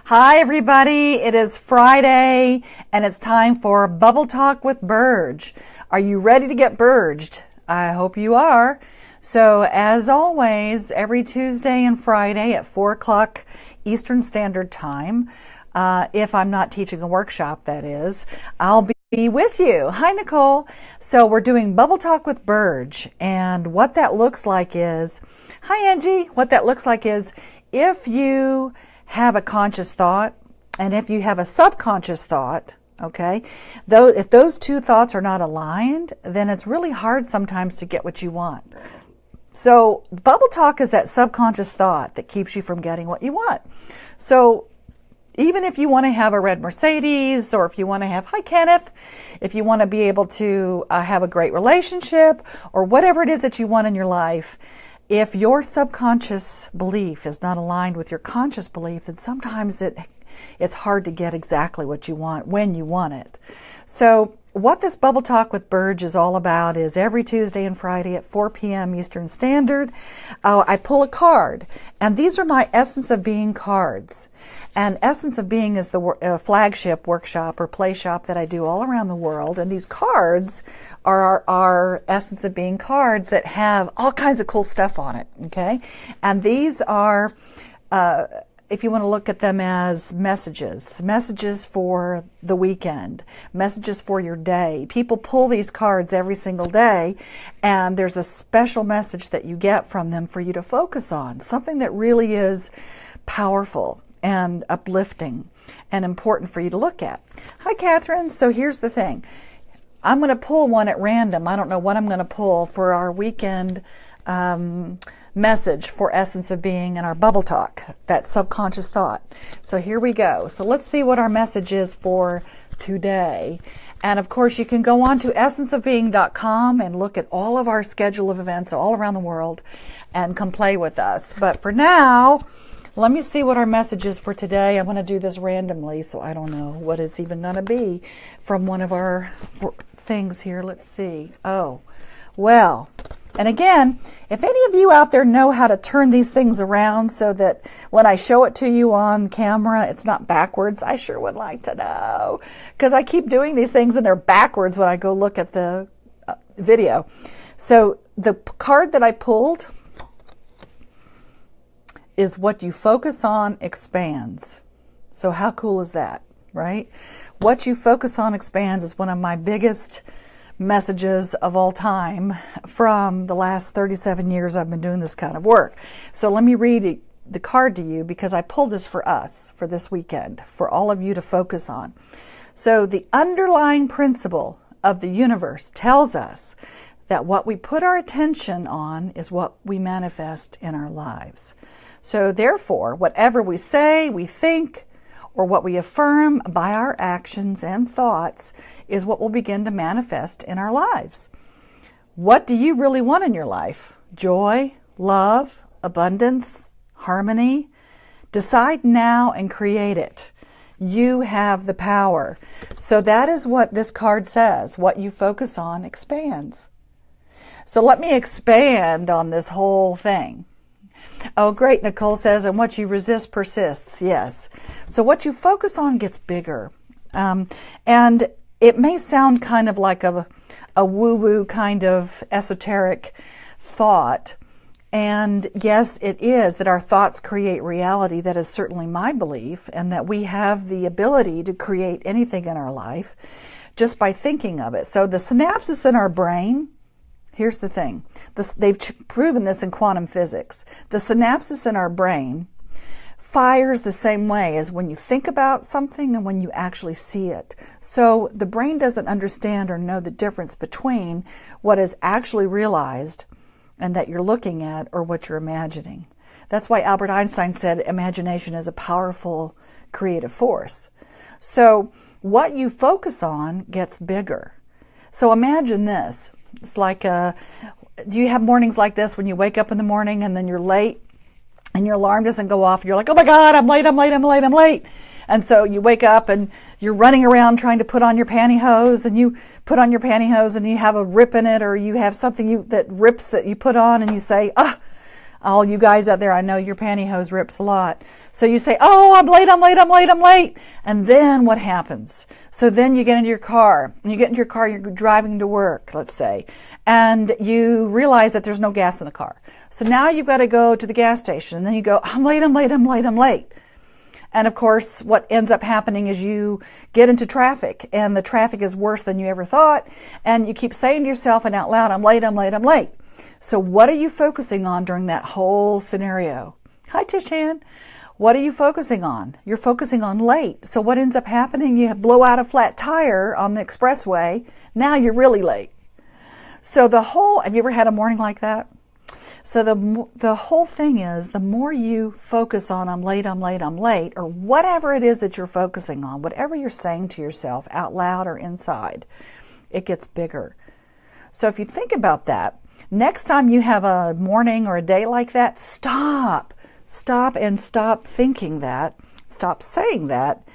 Hi, everybody. It is Friday, and it's time for Bubble Talk with Burge. Are you ready to get burged? I hope you are. So, as always, every Tuesday and Friday at 4 o'clock Eastern Standard Time, if I'm not teaching a workshop, that is, I'll be with you. Hi, Nicole. So, we're doing Bubble Talk with Burge, and what that looks like is, hi, Angie. What that looks like is, if you have a conscious thought and if you have a subconscious thought, okay, though if those two thoughts are not aligned, then it's really hard sometimes to get what you want. So bubble talk is that subconscious thought that keeps you from getting what you want. So even if you want to have a red Mercedes, or if you want to have, hi Kenneth, if you want to be able to have a great relationship, or whatever it is that you want in your life, if your subconscious belief is not aligned with your conscious belief, then sometimes it's hard to get exactly what you want when you want it. So what this Bubble Talk with Burge is all about is every Tuesday and Friday at 4 p.m. Eastern Standard, I pull a card. And these are my Essence of Being cards. And Essence of Being is the flagship workshop or play shop that I do all around the world. And these cards are our Essence of Being cards that have all kinds of cool stuff on it. Okay? And these are if you want to look at them as messages for the weekend, messages for your day. People pull these cards every single day, and there's a special message that you get from them for you to focus on, something that really is powerful and uplifting and important for you to look at. Hi, Catherine. So here's the thing. I'm going to pull one at random. I don't know what I'm going to pull for our weekend message for Essence of Being and our Bubble Talk, that subconscious thought. So here we go. So let's see what our message is for today. And of course, you can go on to essenceofbeing.com and look at all of our schedule of events all around the world and come play with us. But for now, let me see what our message is for today. I'm going to do this randomly, so I don't know what it's even going to be from one of our things here. Let's see. Oh, well. And again, if any of you out there know how to turn these things around so that when I show it to you on camera, it's not backwards, I sure would like to know. Because I keep doing these things and they're backwards when I go look at the video. So the card that I pulled is what you focus on expands. So how cool is that, right? What you focus on expands is one of my biggest messages of all time from the last 37 years I've been doing this kind of work. So let me read the card to you because I pulled this for us for this weekend, for all of you to focus on. So the underlying principle of the universe tells us that what we put our attention on is what we manifest in our lives. So therefore, whatever we say, we think, or what we affirm by our actions and thoughts is what will begin to manifest in our lives. What do you really want in your life? Joy, love, abundance, harmony? Decide now and create it. You have the power. So that is what this card says. What you focus on expands. So let me expand on this whole thing. Oh, great, Nicole says, and what you resist persists. Yes. So what you focus on gets bigger. And it may sound kind of like a woo-woo kind of esoteric thought. And yes, it is that our thoughts create reality. That is certainly my belief, and that we have the ability to create anything in our life just by thinking of it. So the synapses in our brain, here's the thing. They've proven this in quantum physics. The synapses in our brain fires the same way as when you think about something and when you actually see it. So the brain doesn't understand or know the difference between what is actually realized and that you're looking at or what you're imagining. That's why Albert Einstein said imagination is a powerful creative force. So what you focus on gets bigger. So imagine this. It's like, do you have mornings like this when you wake up in the morning and then you're late and your alarm doesn't go off? You're like, oh my God, I'm late. And so you wake up and you're running around trying to put on your pantyhose, and you put on your pantyhose and you have a rip in it, or you have something that rips that you put on, and you say, All you guys out there, I know your pantyhose rips a lot. So you say, oh, I'm late, I'm late, I'm late, I'm late. And then what happens? So then you get into your car, and you get into your car, you're driving to work, let's say, and you realize that there's no gas in the car. So now you've got to go to the gas station, and then you go, I'm late, I'm late, I'm late, I'm late. And of course, what ends up happening is you get into traffic, and the traffic is worse than you ever thought, and you keep saying to yourself and out loud, I'm late, I'm late, I'm late. So what are you focusing on during that whole scenario? Hi, Tishan. What are you focusing on? You're focusing on late. So what ends up happening? You blow out a flat tire on the expressway. Now you're really late. So have you ever had a morning like that? So the whole thing is, the more you focus on I'm late, I'm late, I'm late, or whatever it is that you're focusing on, whatever you're saying to yourself out loud or inside, it gets bigger. So if you think about that, next time you have a morning or a day like that, stop thinking that, stop saying that.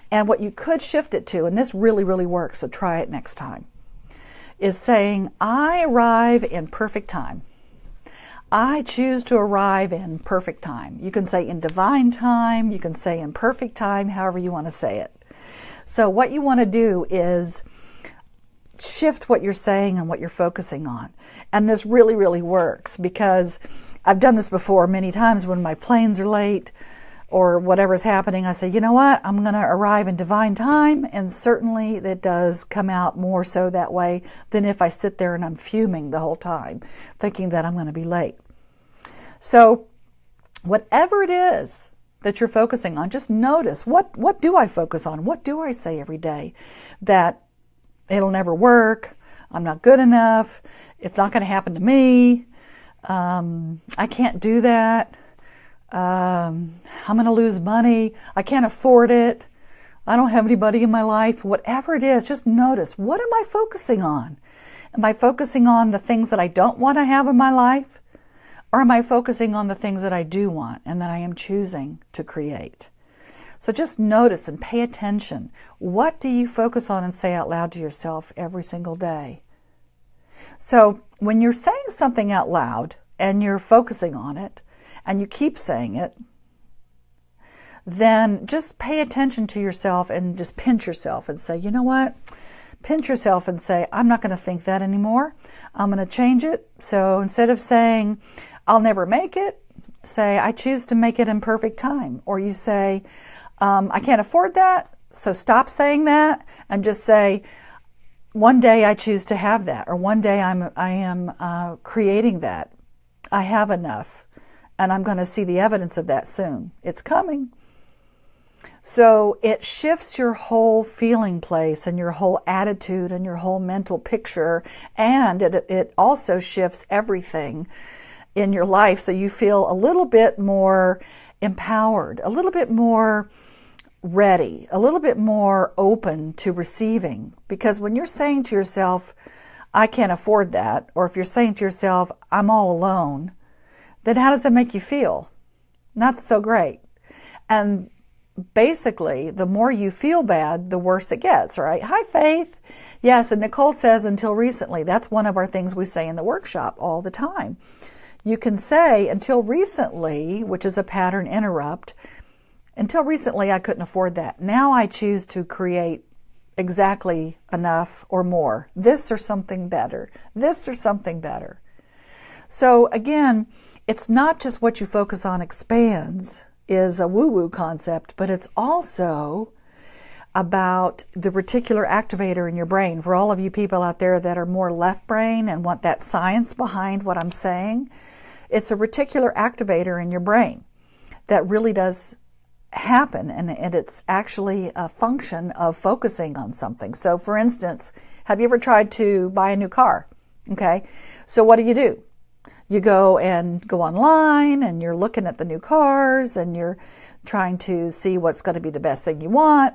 And what you could shift it to, and this really, really works, so try it next time, is saying, I arrive in perfect time. I choose to arrive in perfect time. You can say in divine time, you can say in perfect time, however you want to say it. So what you want to do is shift what you're saying and what you're focusing on. And this really, really works, because I've done this before many times when my planes are late or whatever's happening. I say, you know what, I'm going to arrive in divine time, and certainly it does come out more so that way than if I sit there and I'm fuming the whole time thinking that I'm going to be late. So whatever it is that you're focusing on, just notice, what do I focus on? What do I say every day? That it'll never work, I'm not good enough, it's not going to happen to me, I can't do that, I'm going to lose money, I can't afford it, I don't have anybody in my life. Whatever it is, just notice, what am I focusing on? Am I focusing on the things that I don't want to have in my life? Or am I focusing on the things that I do want and that I am choosing to create? So just notice and pay attention. What do you focus on and say out loud to yourself every single day? So when you're saying something out loud and you're focusing on it and you keep saying it, then just pay attention to yourself and just pinch yourself and say, you know what? Pinch yourself and say, I'm not going to think that anymore. I'm going to change it. So instead of saying, I'll never make it, say, I choose to make it in perfect time. Or you say, I can't afford that, so stop saying that and just say, one day I choose to have that, or one day I am creating that. I have enough, and I'm going to see the evidence of that soon. It's coming. So it shifts your whole feeling place and your whole attitude and your whole mental picture, and it also shifts everything in your life, so you feel a little bit more empowered, a little bit more ready, a little bit more open to receiving. Because when you're saying to yourself, I can't afford that, or if you're saying to yourself, I'm all alone, then how does that make you feel? Not so great. And basically, the more you feel bad, the worse it gets, right? Hi, Faith. Yes, and Nicole says, until recently. That's one of our things we say in the workshop all the time. You can say, until recently, which is a pattern interrupt, until recently I couldn't afford that. Now I choose to create exactly enough or more. This or something better. This or something better. So again, it's not just what you focus on expands, is a woo-woo concept, but it's also about the reticular activator in your brain. For all of you people out there that are more left brain and want that science behind what I'm saying, it's a reticular activator in your brain that really does happen, and it's actually a function of focusing on something. So for instance, have you ever tried to buy a new car? Okay, so what do? You go online and you're looking at the new cars and you're trying to see what's going to be the best thing you want,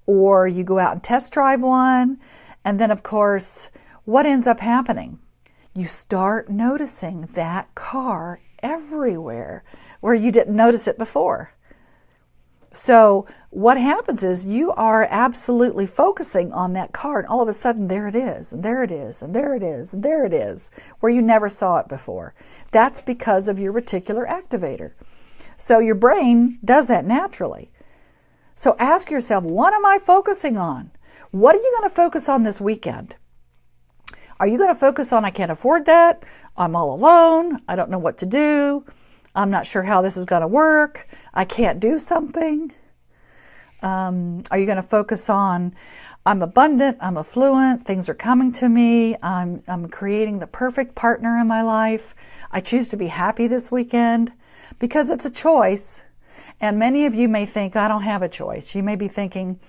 or you go out and test drive one, and then of course, what ends up happening? You start noticing that car everywhere where you didn't notice it before. So what happens is you are absolutely focusing on that card. All of a sudden, there it is, and there it is, and there it is, and there it is, where you never saw it before. That's because of your reticular activator. So your brain does that naturally. So ask yourself, what am I focusing on? What are you going to focus on this weekend? Are you going to focus on, I can't afford that, I'm all alone, I don't know what to do, I'm not sure how this is going to work, I can't do something? Are you going to focus on, I'm abundant, I'm affluent, things are coming to me, I'm creating the perfect partner in my life, I choose to be happy this weekend? Because it's a choice. And many of you may think, I don't have a choice. You may be thinking,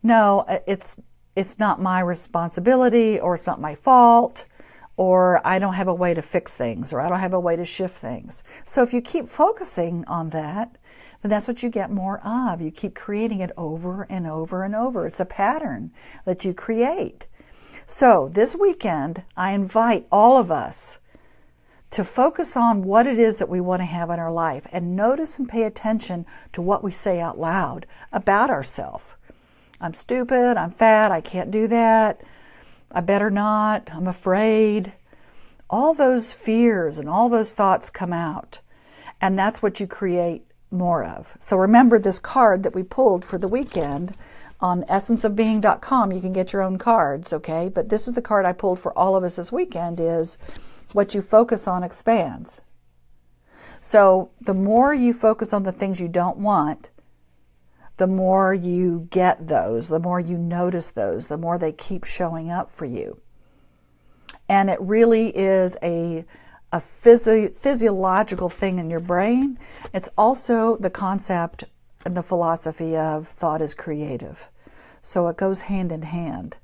no, it's not my responsibility, or it's not my fault, or I don't have a way to fix things, or I don't have a way to shift things. So if you keep focusing on that, then that's what you get more of. You keep creating it over and over and over. It's a pattern that you create. So this weekend, I invite all of us to focus on what it is that we want to have in our life, and notice and pay attention to what we say out loud about ourselves. I'm stupid, I'm fat, I can't do that, I better not, I'm afraid. All those fears and all those thoughts come out, and that's what you create more of. So remember this card that we pulled for the weekend on essenceofbeing.com. You can get your own cards, okay? But this is the card I pulled for all of us this weekend, is what you focus on expands. So the more you focus on the things you don't want, the more you get those, the more you notice those, the more they keep showing up for you. And it really is a physiological thing in your brain. It's also the concept and the philosophy of thought is creative. So it goes hand in hand.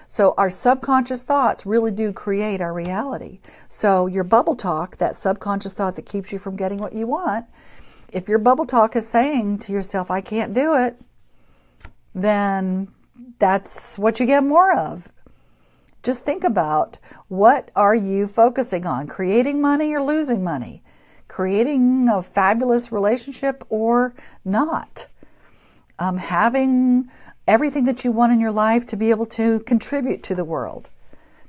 So our subconscious thoughts really do create our reality. So your bubble talk, that subconscious thought that keeps you from getting what you want, if your bubble talk is saying to yourself, I can't do it, then that's what you get more of. Just think about, what are you focusing on? Creating money or losing money? Creating a fabulous relationship or not? Having everything that you want in your life to be able to contribute to the world,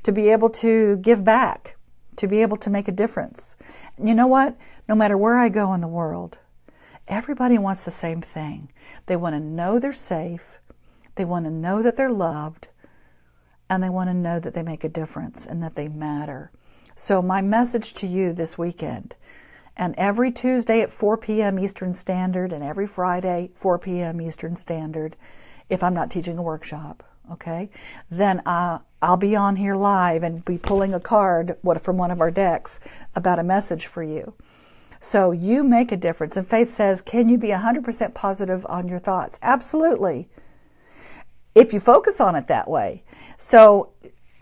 to be able to give back, to be able to make a difference. And you know what? No matter where I go in the world, everybody wants the same thing. They want to know they're safe, they want to know that they're loved, and they want to know that they make a difference and that they matter. So my message to you this weekend, and every Tuesday at 4 p.m. Eastern Standard, and every Friday 4 p.m. Eastern Standard, if I'm not teaching a workshop, okay, then I'll be on here live and be pulling a card from one of our decks about a message for you. So you make a difference. And Faith says, can you be 100% positive on your thoughts? Absolutely. If you focus on it that way. So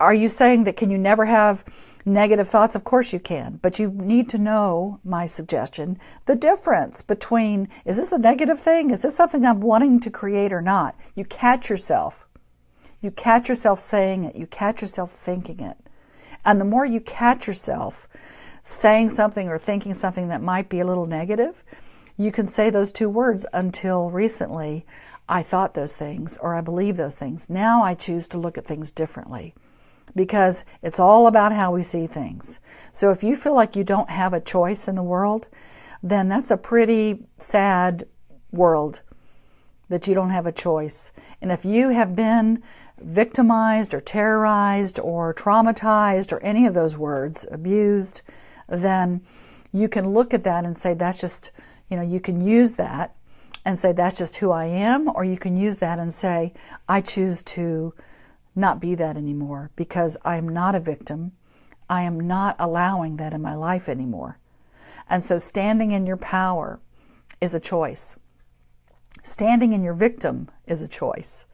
are you saying that can you never have negative thoughts? Of course you can. But you need to know, my suggestion, the difference between, is this a negative thing? Is this something I'm wanting to create or not? You catch yourself. You catch yourself saying it. You catch yourself thinking it. And the more you catch yourself saying something or thinking something that might be a little negative, you can say those two words, until recently, I thought those things, or I believe those things. Now I choose to look at things differently, because it's all about how we see things. So if you feel like you don't have a choice in the world, then that's a pretty sad world, that you don't have a choice. And if you have been victimized or terrorized or traumatized or any of those words, abused, then you can look at that and say, that's just, you can use that and say, that's just who I am. Or you can use that and say, I choose to not be that anymore, because I'm not a victim. I am not allowing that in my life anymore. And so standing in your power is a choice. Standing in your victim is a choice.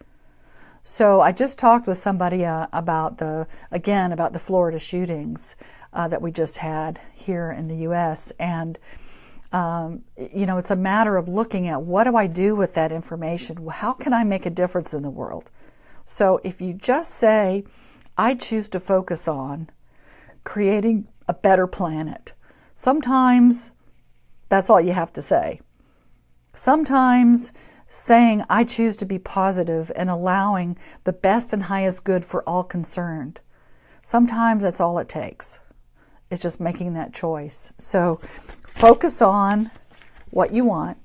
So I just talked with somebody about the Florida shootings that we just had here in the U.S. And, it's a matter of looking at, what do I do with that information? How can I make a difference in the world? So if you just say, I choose to focus on creating a better planet, sometimes that's all you have to say. Sometimes saying, I choose to be positive and allowing the best and highest good for all concerned. Sometimes that's all it takes. It's just making that choice. So focus on what you want.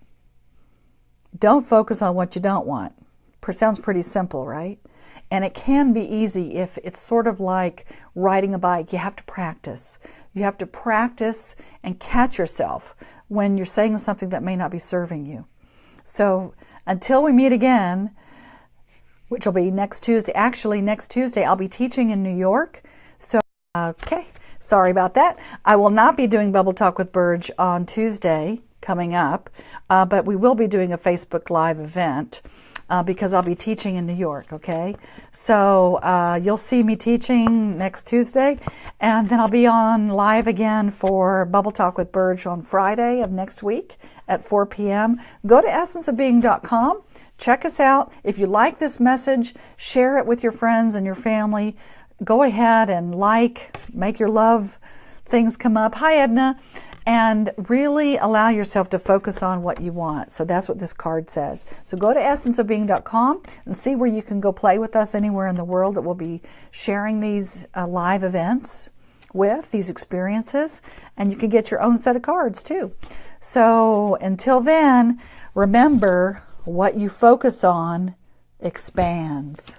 Don't focus on what you don't want. Sounds pretty simple, right? And it can be easy if it's sort of like riding a bike. You have to practice. You have to practice and catch yourself when you're saying something that may not be serving you. So until we meet again, which will be next Tuesday. Actually, next Tuesday I'll be teaching in New York. So, okay, sorry about that. I will not be doing Bubble Talk with Burge on Tuesday coming up, but we will be doing a Facebook Live event because I'll be teaching in New York, okay? So you'll see me teaching next Tuesday, and then I'll be on live again for Bubble Talk with Burge on Friday of next week at 4 p.m. Go to essenceofbeing.com. Check us out. If you like this message, share it with your friends and your family. Go ahead and make your love things come up. Hi, Edna. And really allow yourself to focus on what you want. So that's what this card says. So go to essenceofbeing.com and see where you can go play with us anywhere in the world that we'll be sharing these live events with, these experiences. And you can get your own set of cards too. So until then, remember, what you focus on expands.